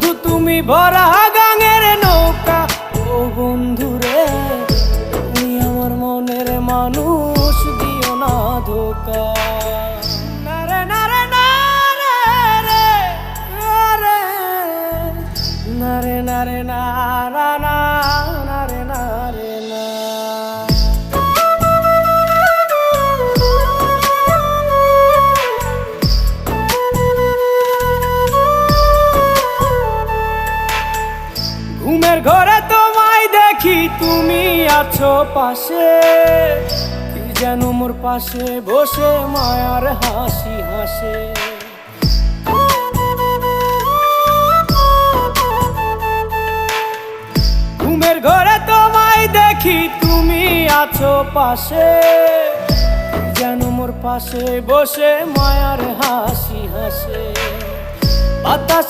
বন্ধু তুমি ভরা গাঙের নৌকা, ও বন্ধু রে তুমি আমার মনের মানুষ, দিও না ধোকা। নারে নারে নারে রে রে, নারে নারে নারা না, নারে নারে না। ঘুমের ঘরে তোমায় দেখি তুমি আছো পাশে, কি যেন মোর পাশে বসে মায়ার হাসি হাসে। ঘুমের ঘরে তোমায় দেখি তুমি আছো পাশে, কি যেন মোর পাশে বসে মায়ার হাসি হাসে। বাতাসে